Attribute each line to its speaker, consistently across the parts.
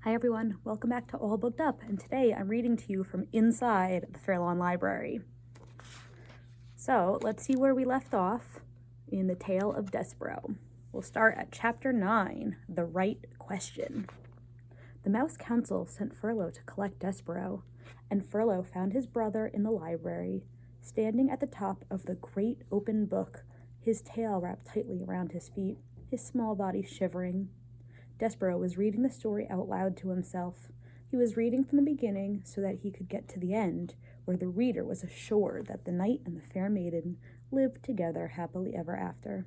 Speaker 1: Hi everyone, welcome back to All Booked Up, and today I'm reading to you from inside the Fairlawn Library. So let's see where we left off in the tale of Despereaux. We'll start at chapter 9, The Right Question. The Mouse Council sent Furlough to collect Despereaux, and Furlough found his brother in the library, standing at the top of the great open book, his tail wrapped tightly around his feet, his small body shivering. Despereaux was reading the story out loud to himself. He was reading from the beginning so that he could get to the end, where the reader was assured that the knight and the fair maiden lived together happily ever after.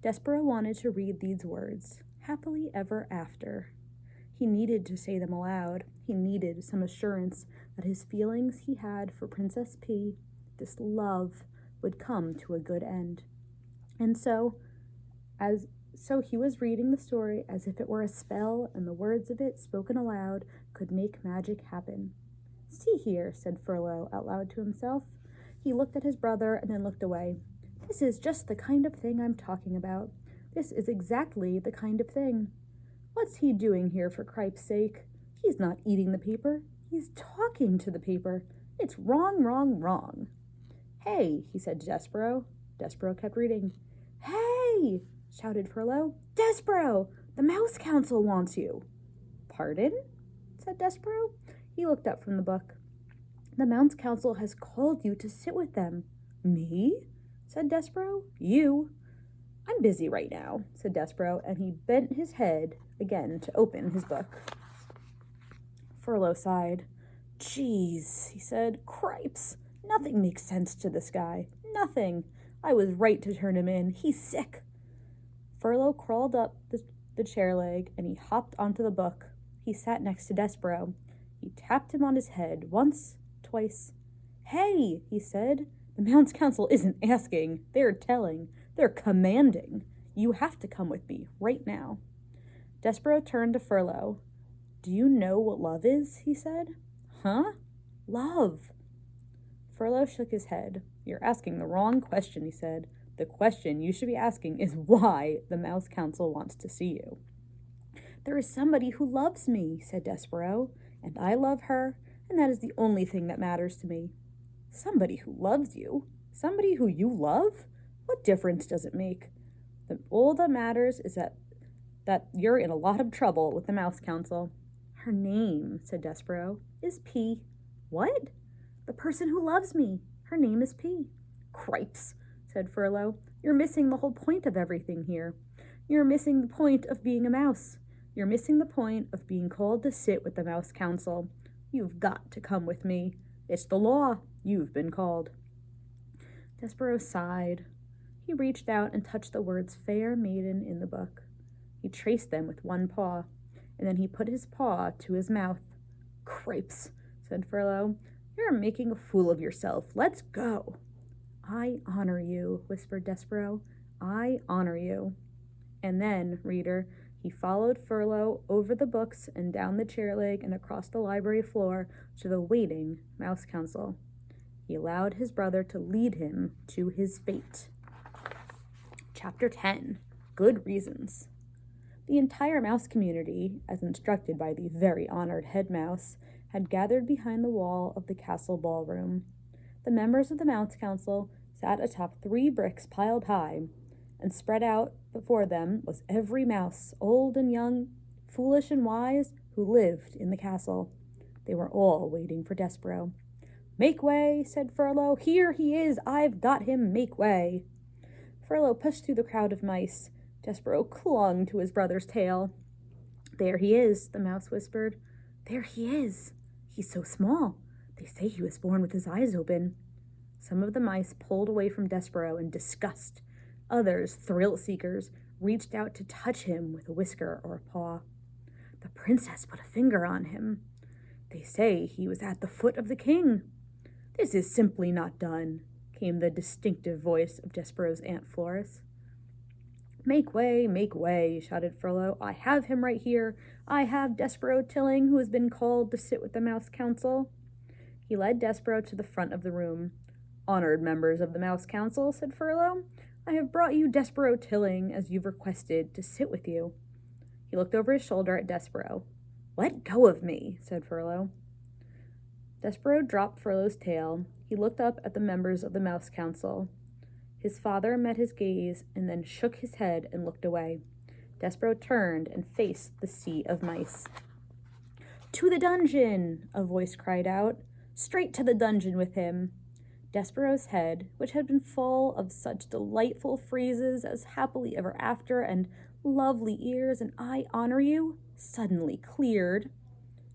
Speaker 1: Despereaux wanted to read these words, happily ever after. He needed to say them aloud. He needed some assurance that his feelings he had for Princess P, this love, would come to a good end. And so he was reading the story as if it were a spell, and the words of it, spoken aloud, could make magic happen. "See here," said Furlough out loud to himself. He looked at his brother and then looked away. "This is just the kind of thing I'm talking about. This is exactly the kind of thing. What's he doing here, for cripe's sake? He's not eating the paper. He's talking to the paper. It's wrong, wrong, wrong." "Hey," he said to Despereaux. Despereaux kept reading. "Hey!" shouted Furlough. "Despereaux! The Mouse Council wants you." "Pardon?" said Despereaux. He looked up from the book. "The Mouse Council has called you to sit with them." "Me?" said Despereaux. "You." "I'm busy right now," said Despereaux, and he bent his head again to open his book. Furlough sighed. "Geez," he said. "Cripes! Nothing makes sense to this guy. Nothing. I was right to turn him in. He's sick." Furlough crawled up the chair leg, and he hopped onto the book. He sat next to Despereaux. He tapped him on his head once, twice. "Hey," he said, "the Mouse Council isn't asking. They're telling. They're commanding. You have to come with me right now." Despereaux turned to Furlough. "Do you know what love is?" he said. "Huh? Love." Furlough shook his head. "You're asking the wrong question," he said. "The question you should be asking is why the Mouse Council wants to see you." "There is somebody who loves me," said Despereaux, "and I love her, and that is the only thing that matters to me." "Somebody who loves you? Somebody who you love? What difference does it make? All that matters is that you're in a lot of trouble with the Mouse Council." "Her name," said Despereaux, "is P." "What?" "The person who loves me. Her name is P." "Cripes," said Furlough. "You're missing the whole point of everything here. You're missing the point of being a mouse. You're missing the point of being called to sit with the Mouse Council. You've got to come with me. It's the law. You've been called." Despereaux sighed. He reached out and touched the words "fair maiden" in the book. He traced them with one paw, and then he put his paw to his mouth. "Cripes," said Furlough. "You're making a fool of yourself. Let's go." "I honor you," whispered Despereaux. "I honor you." And then, reader, he followed Furlough over the books and down the chair leg and across the library floor to the waiting Mouse Council. He allowed his brother to lead him to his fate. Chapter 10. Good Reasons. The entire mouse community, as instructed by the very honored head mouse, had gathered behind the wall of the castle ballroom. The members of the Mouse Council sat atop 3 bricks piled high, and spread out before them was every mouse, old and young, foolish and wise, who lived in the castle. They were all waiting for Despereaux. "Make way," said Furlough. "Here he is. I've got him. Make way." Furlough pushed through the crowd of mice. Despereaux clung to his brother's tail. "There he is," the mouse whispered. "There he is. He's so small. They say he was born with his eyes open." Some of the mice pulled away from Despereaux in disgust. Others, thrill-seekers, reached out to touch him with a whisker or a paw. "The princess put a finger on him. They say he was at the foot of the king." "This is simply not done," came the distinctive voice of Despereaux's Aunt Florence. Make way," shouted Furlough. "I have him right here. I have Despereaux Tilling, who has been called to sit with the Mouse Council." He led Despereaux to the front of the room. "Honored members of the Mouse Council," said Furlough, "I have brought you Despereaux Tilling, as you've requested, to sit with you." He looked over his shoulder at Despereaux. "Let go of me," said Furlough. Despereaux dropped Furlough's tail. He looked up at the members of the Mouse Council. His father met his gaze and then shook his head and looked away. Despereaux turned and faced the sea of mice. "To the dungeon!" a voice cried out. "Straight to the dungeon with him!" Despereaux's head, which had been full of such delightful phrases as happily ever after and lovely ears and I honor you, suddenly cleared.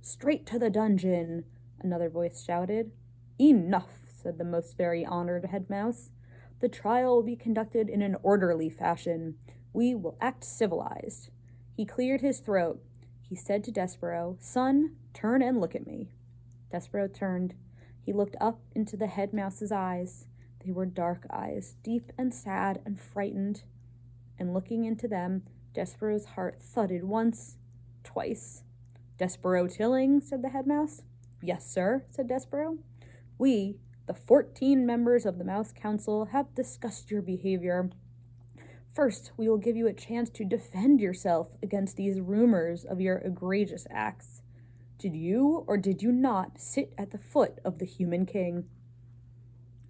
Speaker 1: "Straight to the dungeon!" another voice shouted. "Enough," said the most very honored head mouse. "The trial will be conducted in an orderly fashion. We will act civilized." He cleared his throat. He said to Despereaux, "Son, turn and look at me." Despereaux turned. He looked up into the head mouse's eyes. They were dark eyes, deep and sad and frightened. And looking into them, Despereaux's heart thudded once, twice. "Despereaux Tilling," said the head mouse. "Yes, sir," said Despereaux. "We, the 14 members of the Mouse Council, have discussed your behavior. First, we will give you a chance to defend yourself against these rumors of your egregious acts. Did you or did you not sit at the foot of the human king?"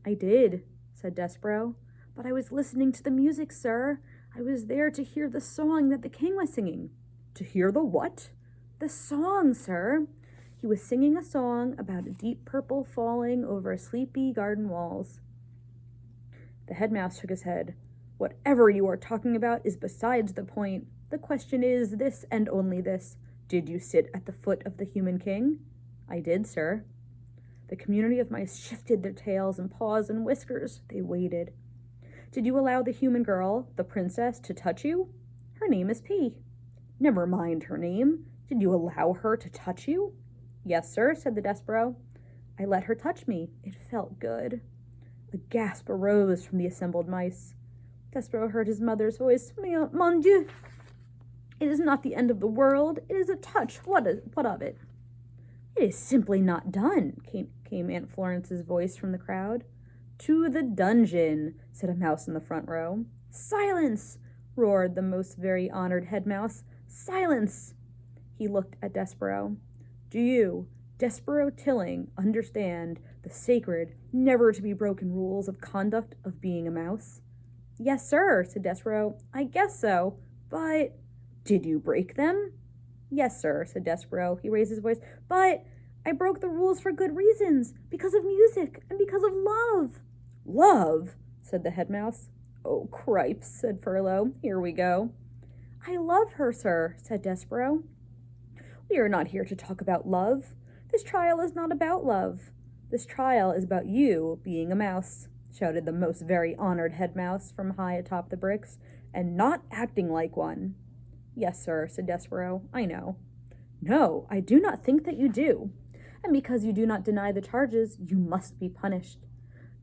Speaker 1: "I did," said Despereaux, "but I was listening to the music, sir. I was there to hear the song that the king was singing." "To hear the what?" "The song, sir. He was singing a song about a deep purple falling over sleepy garden walls." The head mouse shook his head. "Whatever you are talking about is besides the point. The question is this and only this. Did you sit at the foot of the human king?" "I did, sir." The community of mice shifted their tails and paws and whiskers. They waited. "Did you allow the human girl, the princess, to touch you?" "Her name is P." "Never mind her name. Did you allow her to touch you?" "Yes, sir," said the Despereaux. "I let her touch me. It felt good." A gasp arose from the assembled mice. Despereaux heard his mother's voice. "Mon Dieu! It is not the end of the world. It is a touch. What of it?" "It is simply not done," came Aunt Florence's voice from the crowd. "To the dungeon," said a mouse in the front row. "Silence!" roared the most very honored head mouse. "Silence!" He looked at Despereaux. "Do you, Despereaux Tilling, understand the sacred, never-to-be-broken rules of conduct of being a mouse?" "Yes, sir," said Despereaux. "I guess so, but—" "Did you break them?" "Yes, sir," said Despereaux. He raised his voice. "But I broke the rules for good reasons, because of music and because of love." "Love?" said the head mouse. "Oh, cripes," said Furlough. "Here we go." "I love her, sir," said Despereaux. "We are not here to talk about love. This trial is not about love. This trial is about you being a mouse," shouted the most very honored head mouse from high atop the bricks, "and not acting like one." "Yes, sir," said Despereaux. "I know." "No, I do not think that you do. And because you do not deny the charges, you must be punished.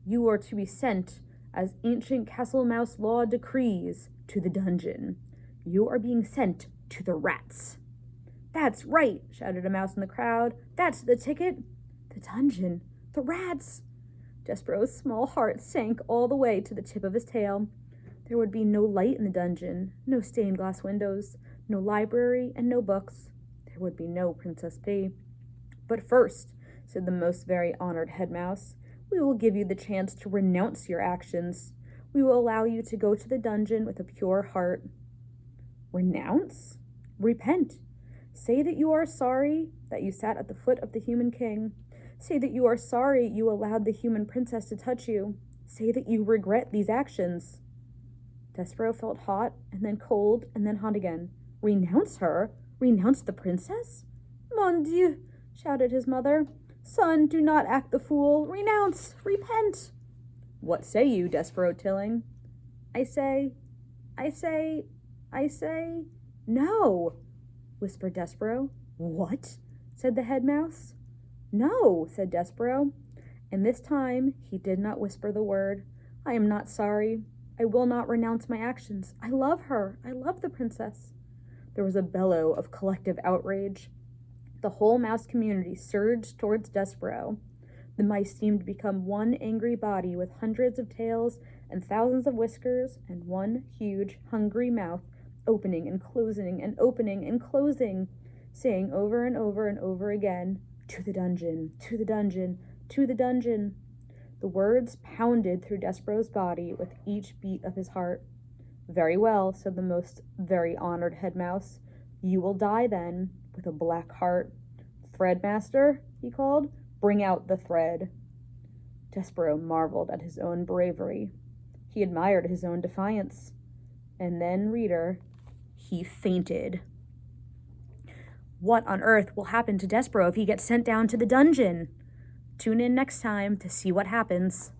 Speaker 1: You are to be sent, as ancient castle mouse law decrees, to the dungeon. You are being sent to the rats." "That's right," shouted a mouse in the crowd. "That's the ticket." The dungeon. The rats. Despereaux's small heart sank all the way to the tip of his tail. There would be no light in the dungeon, no stained glass windows, no library, and no books. There would be no Princess P. "But first," said the most very honored head mouse, "we will give you the chance to renounce your actions. We will allow you to go to the dungeon with a pure heart." "Renounce?" "Repent. Say that you are sorry that you sat at the foot of the human king. Say that you are sorry you allowed the human princess to touch you. Say that you regret these actions." Despereaux felt hot, and then cold, and then hot again. "Renounce her? Renounce the princess?" "Mon Dieu!" shouted his mother. "Son, do not act the fool. Renounce! Repent!" "What say you, Despereaux Tilling?" I say, "No," whispered Despereaux. "What?" said the head mouse. "No," said Despereaux, and this time he did not whisper the word. "I am not sorry. I will not renounce my actions. I love her. I love the princess." There was a bellow of collective outrage. The whole mouse community surged towards Despereaux. The mice seemed to become one angry body with hundreds of tails and thousands of whiskers and one huge, hungry mouth, opening and closing and opening and closing. saying over and over and over again, "To the dungeon, to the dungeon, to the dungeon." The words pounded through Despereaux's body with each beat of his heart. "Very well," said the most very honored head mouse. "You will die then, with a black heart." "Threadmaster," he called, "bring out the thread." Despereaux marveled at his own bravery. He admired his own defiance. And then, reader, he fainted. What on earth will happen to Despereaux if he gets sent down to the dungeon? Tune in next time to see what happens.